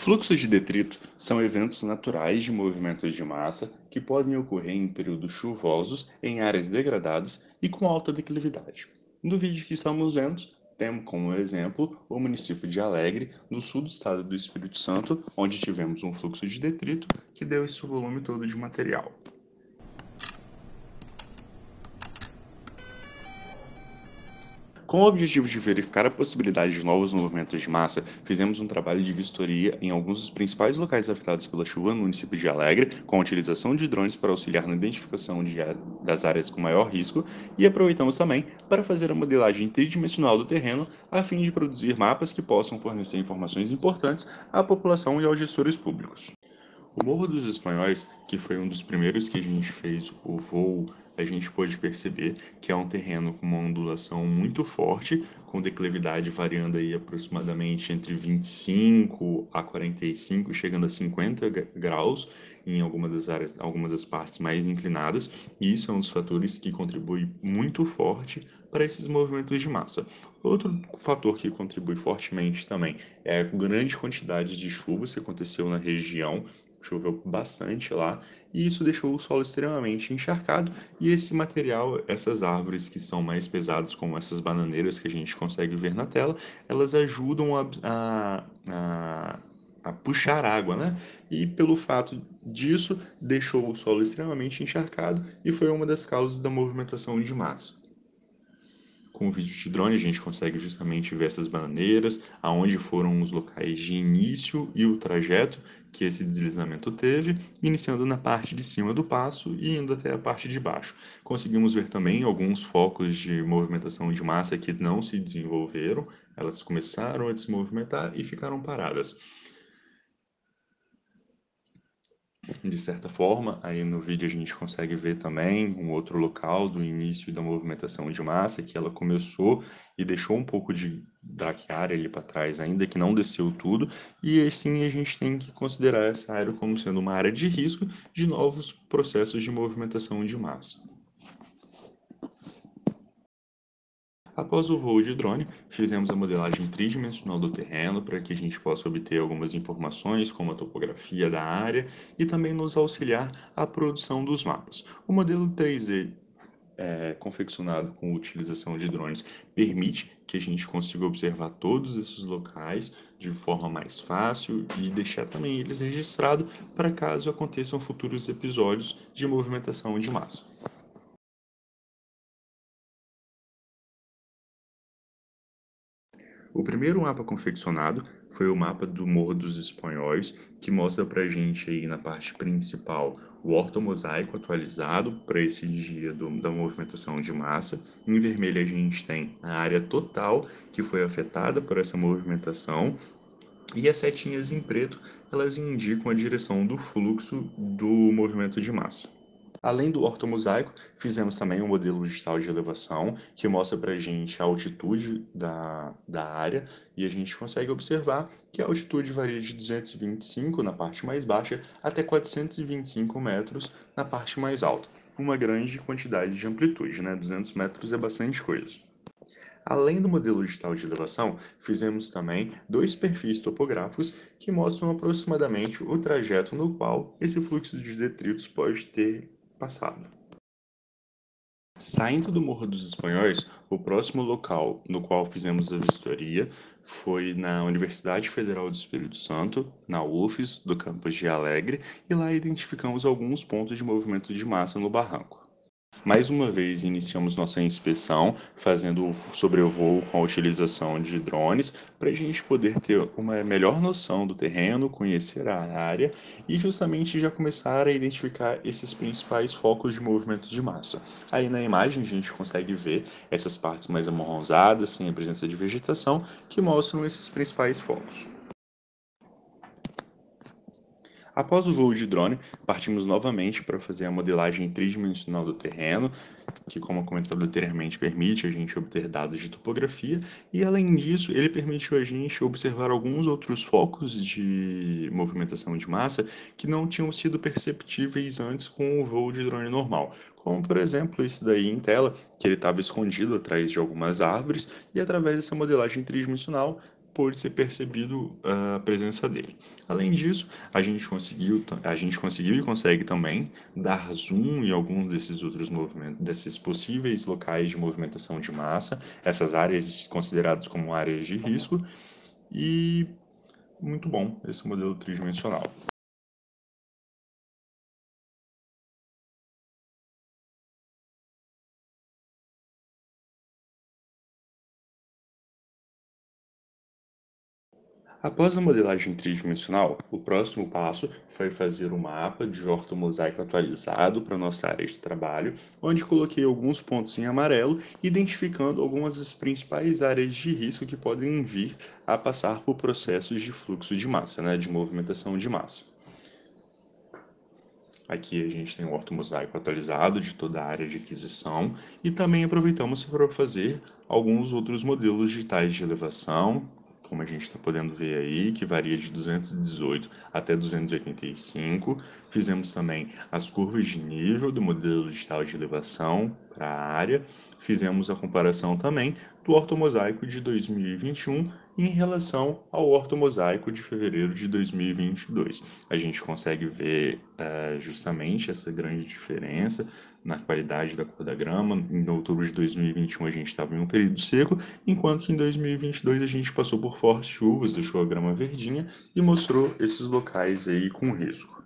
Fluxos de detrito são eventos naturais de movimentos de massa que podem ocorrer em períodos chuvosos em áreas degradadas e com alta declividade. No vídeo que estamos vendo, temos como exemplo o município de Alegre, no sul do estado do Espírito Santo, onde tivemos um fluxo de detrito que deu esse volume todo de material. Com o objetivo de verificar a possibilidade de novos movimentos de massa, fizemos um trabalho de vistoria em alguns dos principais locais afetados pela chuva no município de Alegre, com a utilização de drones para auxiliar na identificação das áreas com maior risco, e aproveitamos também para fazer a modelagem tridimensional do terreno, a fim de produzir mapas que possam fornecer informações importantes à população e aos gestores públicos. O Morro dos Espanhóis, que foi um dos primeiros que a gente fez o voo, a gente pôde perceber que é um terreno com uma ondulação muito forte, com declividade variando aí aproximadamente entre 25 a 45, chegando a 50 graus em algumas das áreas, algumas das partes mais inclinadas, e isso é um dos fatores que contribui muito forte para esses movimentos de massa. Outro fator que contribui fortemente também é a grande quantidade de chuvas que aconteceu na região. Choveu bastante lá e isso deixou o solo extremamente encharcado. E esse material, essas árvores que são mais pesadas, como essas bananeiras que a gente consegue ver na tela, elas ajudam a puxar água, né? E pelo fato disso, deixou o solo extremamente encharcado e foi uma das causas da movimentação de massa. Com o vídeo de drone a gente consegue justamente ver essas bananeiras, aonde foram os locais de início e o trajeto que esse deslizamento teve, iniciando na parte de cima do passo e indo até a parte de baixo. Conseguimos ver também alguns focos de movimentação de massa que não se desenvolveram, elas começaram a se movimentar e ficaram paradas. De certa forma, aí no vídeo a gente consegue ver também um outro local do início da movimentação de massa, que ela começou e deixou um pouco de braquiária ali para trás, ainda que não desceu tudo, e assim a gente tem que considerar essa área como sendo uma área de risco de novos processos de movimentação de massa. Após o voo de drone, fizemos a modelagem tridimensional do terreno para que a gente possa obter algumas informações, como a topografia da área, e também nos auxiliar à produção dos mapas. O modelo 3D confeccionado com a utilização de drones permite que a gente consiga observar todos esses locais de forma mais fácil e deixar também eles registrados para caso aconteçam futuros episódios de movimentação de massa. O primeiro mapa confeccionado foi o mapa do Morro dos Espanhóis, que mostra para a gente aí na parte principal o ortomosaico atualizado para esse dia da movimentação de massa. Em vermelho a gente tem a área total que foi afetada por essa movimentação. E as setinhas em preto, elas indicam a direção do fluxo do movimento de massa. Além do ortomosaico, fizemos também um modelo digital de elevação que mostra para a gente a altitude da área e a gente consegue observar que a altitude varia de 225 na parte mais baixa até 425 metros na parte mais alta. Uma grande quantidade de amplitude, né? 200 metros é bastante coisa. Além do modelo digital de elevação, fizemos também dois perfis topográficos que mostram aproximadamente o trajeto no qual esse fluxo de detritos pode ter passado. Saindo do Morro dos Espanhóis, o próximo local no qual fizemos a vistoria foi na Universidade Federal do Espírito Santo, na UFES, do campus de Alegre, e lá identificamos alguns pontos de movimento de massa no barranco. Mais uma vez, iniciamos nossa inspeção, fazendo o sobrevoo com a utilização de drones, para a gente poder ter uma melhor noção do terreno, conhecer a área e justamente já começar a identificar esses principais focos de movimento de massa. Aí na imagem a gente consegue ver essas partes mais amarronzadas, sem a presença de vegetação, que mostram esses principais focos. Após o voo de drone, partimos novamente para fazer a modelagem tridimensional do terreno, que, como comentado anteriormente, permite a gente obter dados de topografia, e além disso, ele permitiu a gente observar alguns outros focos de movimentação de massa que não tinham sido perceptíveis antes com o voo de drone normal, como por exemplo esse daí em tela, que ele estava escondido atrás de algumas árvores, e através dessa modelagem tridimensional pôde ser percebido a presença dele. Além disso, a gente conseguiu e consegue também dar zoom em alguns desses outros movimentos, desses possíveis locais de movimentação de massa, essas áreas consideradas como áreas de risco, e muito bom esse modelo tridimensional. Após a modelagem tridimensional, o próximo passo foi fazer um mapa de ortomosaico atualizado para nossa área de trabalho, onde coloquei alguns pontos em amarelo, identificando algumas das principais áreas de risco que podem vir a passar por processos de fluxo de massa, né, de movimentação de massa. Aqui a gente tem o ortomosaico atualizado de toda a área de aquisição e também aproveitamos para fazer alguns outros modelos digitais de elevação, como a gente está podendo ver aí, que varia de 218 até 285. Fizemos também as curvas de nível do modelo digital de elevação para a área. Fizemos a comparação também do ortomosaico de 2021 em relação ao ortomosaico de fevereiro de 2022. A gente consegue ver justamente essa grande diferença na qualidade da cor da grama. Em outubro de 2021 a gente estava em um período seco, enquanto que em 2022 a gente passou por fortes chuvas, deixou a grama verdinha e mostrou esses locais aí com risco.